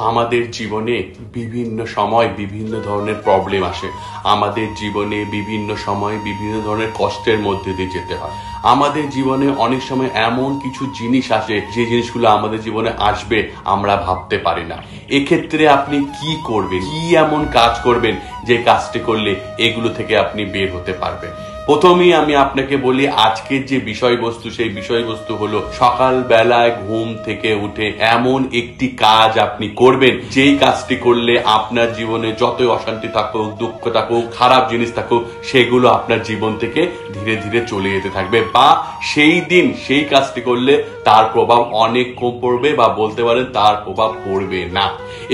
আমাদের জীবনে বিভিন্ন সময় বিভিন্ন ধরনের প্রবলেম আসে। আমাদের জীবনে বিভিন্ন সময় বিভিন্ন ধরনের কষ্টের মধ্যে দিয়ে যেতে হয়। আমাদের জীবনে অনেক সময় এমন কিছু জিনিস আসে যে জিনিসগুলো আমাদের জীবনে আসবে আমরা ভাবতে পারি না। এক্ষেত্রে আপনি কি করবেন, কি এমন কাজ করবেন যে কাজটি করলে এগুলো থেকে আপনি বের হতে পারবেন। প্রথমেই আমি আপনাকে বলি, আজকের যে বিষয়বস্তু সেই বিষয়বস্তু হলো সকালবেলায় ঘুম থেকে উঠে এমন একটি কাজ আপনি করবেন যেই কাজটি করলে আপনার জীবনে যতই অশান্তি থাকুক, দুঃখ থাকুক, খারাপ জিনিস থাকুক, সেগুলো আপনার জীবন থেকে ধীরে ধীরে চলে যেতে থাকবে, বা সেই দিন সেই কাজটি করলে তার প্রভাব অনেক কম পড়বে, বা বলতে পারেন তার প্রভাব পড়বে না।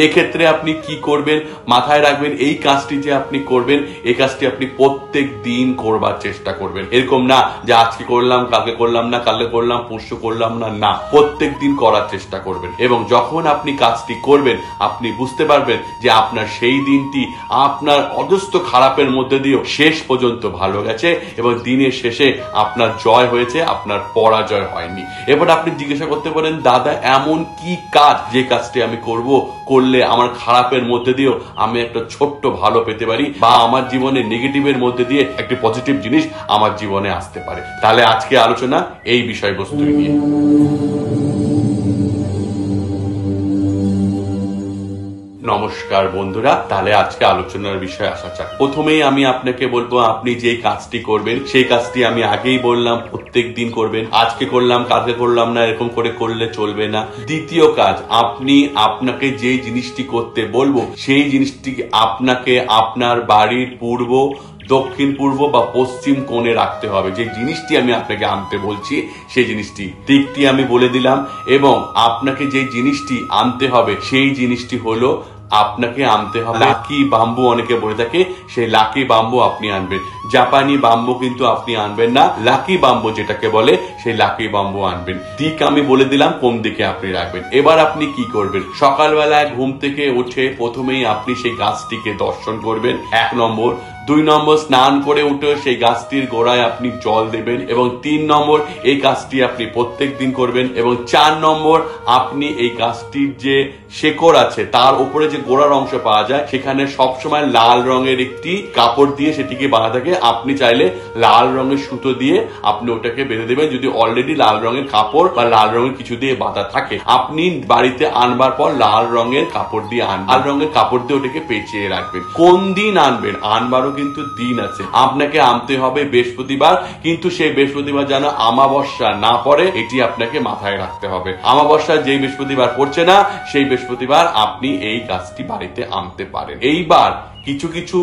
এক্ষেত্রে আপনি কি করবেন মাথায় রাখবেন, এই কাজটি যে আপনি করবেন এই কাজটি আপনি প্রত্যেক দিন করবার চেষ্টা করবেন। এরকম না যে আজকে করলাম কালকে করলাম না, কালকে করলাম পরশু করলাম না, না, প্রত্যেক দিন করার চেষ্টা করবেন। এবং যখন আপনি কাজটি করবেন আপনি বুঝতে পারবেন যে আপনার সেই দিনটি আপনার অজস্র খারাপের মধ্যে দিয়েও শেষ পর্যন্ত ভালো গেছে, এবং দিনের শেষে আপনার জয় হয়েছে, আপনার পরাজয় হয়নি। এবার আপনি জিজ্ঞাসা করতে পারেন, দাদা এমন কি কাজ যে কাজটি আমি করলে আমার খারাপের মধ্যে দিয়েও আমি একটা ছোট্ট ভালো পেতে পারি, বা আমার জীবনে নেগেটিভের মধ্যে দিয়ে একটি পজিটিভ জিনিস আমার জীবনে আসতে পারে? তাহলে আজকে আলোচনা এই বিষয়বস্তু নিয়ে। নমস্কার বন্ধুরা, তাহলে আজকে আলোচনার বিষয়ে আসা যাক। প্রথমেই আমি আপনাকে বলবো, আপনি যে কাজটি করবেন সেই কাজটি আমি আগেই বললাম প্রত্যেক দিন করবেন। আজকে করলাম কালকে করলাম না এরকম করে করলে চলবে না। দ্বিতীয় কাজ, আপনাকে যে জিনিসটি করতে বলবো সেই জিনিসটি আপনাকে আপনার বাড়ির পূর্ব, দক্ষিণ পূর্ব বা পশ্চিম কোণে রাখতে হবে। যে জিনিসটি আমি আপনাকে আনতে বলছি সেই জিনিসটি দিকটি আমি বলে দিলাম। এবং আপনাকে যে জিনিসটি আনতে হবে সেই জিনিসটি হলো আপনাকে আনতে হবে লাকি বাম্বু। অনেকে বলে থাকে সেই লাকি বাম্বু আপনি আনবেন। জাপানি বাম্বু কিন্তু আপনি আনবেন না, লাকি বাম্বু যেটাকে বলে সেই লাকি বাম্বু আনবেন। দিক আমি বলে দিলাম কোন দিকে আপনি রাখবেন। এবার আপনি কি করবেন, সকালবেলায় ঘুম থেকে উঠে প্রথমেই আপনি সেই গাছটিকে দর্শন করবেন, 1 নম্বর। 2 নম্বর, স্নান করে উঠে সেই গাছটির গোড়ায় আপনি জল দেবেন। এবং 3 নম্বর, এই কাজটি আপনি প্রত্যেক দিন করবেন। এবং 4 নম্বর, আপনি এই গাছটির যে শেকড় আছে তার উপরে যে গোড়ার অংশ পাওয়া যায় সেখানে সবসময় লাল রঙের একটি কাপড় দিয়ে সেটিকে বাঁধা থাকে। আপনি চাইলে লাল রঙের সুতো দিয়ে আপনি ওটাকে বেঁধে দেবেন, যদি অলরেডি লাল রঙের কাপড় বা লাল রঙের কিছু দিয়ে বাঁধা থাকে। আপনি বাড়িতে আনবার পর লাল রঙের কাপড় দিয়ে লাল রঙের কাপড় দিয়ে ওটাকে পেঁচিয়ে রাখবেন। কোন দিন আনবেন, আনবারও কিন্তু দিন আছে। আপনাকে আনতে হবে বৃহস্পতিবার, কিন্তু সেই বৃহস্পতিবার যেন আমাবস্যা না পড়ে এটি আপনাকে মাথায় রাখতে হবে। আমাবস্যা যেই বৃহস্পতিবার পড়ছে না সেই বৃহস্পতিবার আপনি এই গাছটি বাড়িতে আনতে পারেন। এইবার কিছু কিছু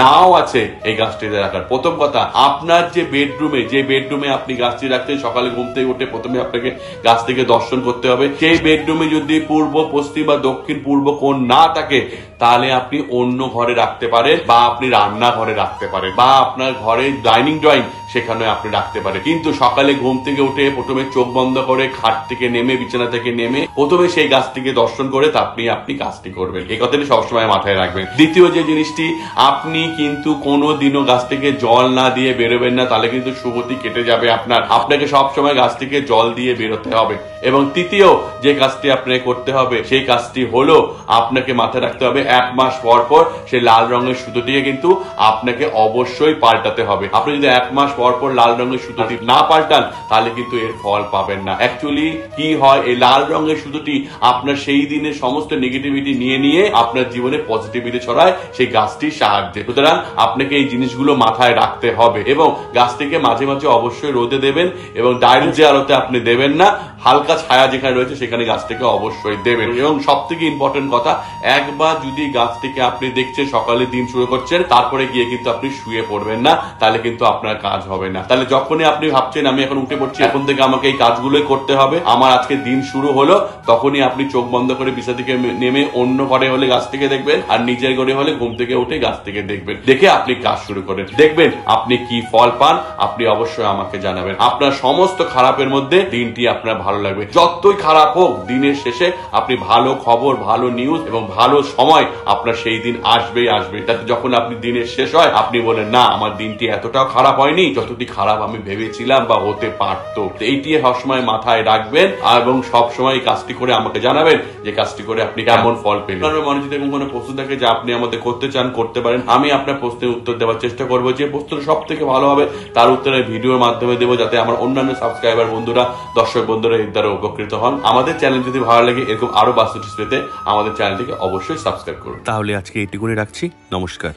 নাও আছে এই গাছটিতে রাখার। প্রথম কথা, আপনার যে বেডরুমে আপনি গাছটি রাখছেন, সকালে ঘুম থেকে উঠে প্রথমে আপনাকে গাছটিকে দর্শন করতে হবে। সেই বেডরুমে যদি পূর্ব, পশ্চিম বা দক্ষিণ পূর্ব কোণ না থাকে তাহলে আপনি অন্য ঘরে রাখতে পারেন, বা আপনি রান্নাঘরে রাখতে পারেন, বা আপনার ঘরে ডাইনিং ড্রয়িং সেখানে আপনি রাখতে পারেন। কিন্তু সকালে ঘুম থেকে উঠে প্রথমে চোখ বন্ধ করে খাট থেকে নেমে, বিছানা থেকে নেমে প্রথমে সেই গাছটিকে দর্শন করে আপনি কাজটি করবেন। এই কথাটি সবসময় মাথায় রাখবেন। দ্বিতীয় যে জিনিসটি, আপনি কিন্তু কোনোদিনও গাছ থেকে জল না দিয়ে বেরোবেন না, তাহলে কিন্তু শুভতি কেটে যাবে আপনাকে সবসময় গাছ থেকে জল দিয়ে বেরোতে হবে। এবং তৃতীয় যে কাজটি আপনাকে করতে হবে সেই কাজটি হলো, আপনাকে মাথায় রাখতে হবে 1 মাস পর পর সেই লাল রঙের সুতোটিকে কিন্তু আপনাকে অবশ্যই পাল্টাতে হবে। আপনি যদি 1 মাস পর পর লাল রঙের সুতোটি না পাল্টান তাহলে কিন্তু এর ফল পাবেন না। অ্যাকচুয়ালি কি হয়, এই লাল রঙের সুতোটি আপনার সেই দিনের সমস্ত নেগেটিভিটি নিয়ে আপনার জীবনে পজিটিভিটি ছড়ায় সেই গাছটির সাহায্যে। সুতরাং আপনাকে এই জিনিসগুলো মাথায় রাখতে হবে। এবং গাছটিকে মাঝে মাঝে অবশ্যই রোদে দেবেন, এবং ডাইরেক্ট যে আলোতে আপনি দেবেন না, হালকা ছায়া যেখানে রয়েছে সেখানে গাছটিকে অবশ্যই দেবেন। এবং সব থেকে ইম্পর্টেন্ট কথা, একবার যদি গাছটিকে আপনি দেখছেন সকালে দিন শুরু করছেন, তারপরে গিয়ে কিন্তু আপনি শুয়ে পড়বেন না, তাহলে কিন্তু আপনার কাজ হবে না। তাহলে যখনই আপনি ভাবছেন আমি এখন উঠে পড়ছি, এখন থেকে আমাকে এই কাজগুলোই করতে হবে, আমার আজকে দিন শুরু হলো, তখনই আপনি চোখ বন্ধ করে বিছানা থেকে নেমে অন্য ঘরে হলে গাছটিকে দেখবেন, আর নিজের ঘরে হলে ঘুম থেকে উঠে গাছটিকে দেখবেন। দেখে আপনি কাজ শুরু করেন, দেখবেন আপনি কি ফল পান। আপনি অবশ্যই আমাকে জানাবেন। আপনার সমস্ত খারাপের মধ্যে দিনটি আপনার ভালো ভালো লাগবে। যতই খারাপ হোক দিনের শেষে আপনি ভালো খবর, ভালো নিউজ এবং ভালো সময় আপনার সেই দিন আসবেই আসবে, যাতে যখন আপনি দিনের শেষ হয় আপনি বলেন না আমার দিনটি এতটাও খারাপ হয়নি যতটি খারাপ আমি ভেবেছিলাম বা হতে পারতো। এইটি সবসময় মাথায় রাখবেন এবং সবসময় এই কাজটি করে আমাকে জানাবেন যে কাজটি করে আপনি কেমন ফল পেলেন। আপনার মনে যদি কোনো প্রশ্ন থাকে যে আপনি আমাদের করতে চান করতে পারেন, আমি আপনার প্রশ্নের উত্তর দেওয়ার চেষ্টা করবো। যে প্রশ্নটা সব থেকে ভালো হবে তার উত্তরে ভিডিওর মাধ্যমে দেবো, যাতে আমার অন্যান্য সাবস্ক্রাইবার বন্ধুরা, দর্শক বন্ধুরা এর দ্বারা উপকৃত হন। আমাদের চ্যানেল যদি ভালো লাগে এরকম আরো বাস্তু টিপস পেতে আমাদের চ্যানেলটিকে অবশ্যই সাবস্ক্রাইব করুন। তাহলে আজকে এইটুকুনি রাখছি, নমস্কার।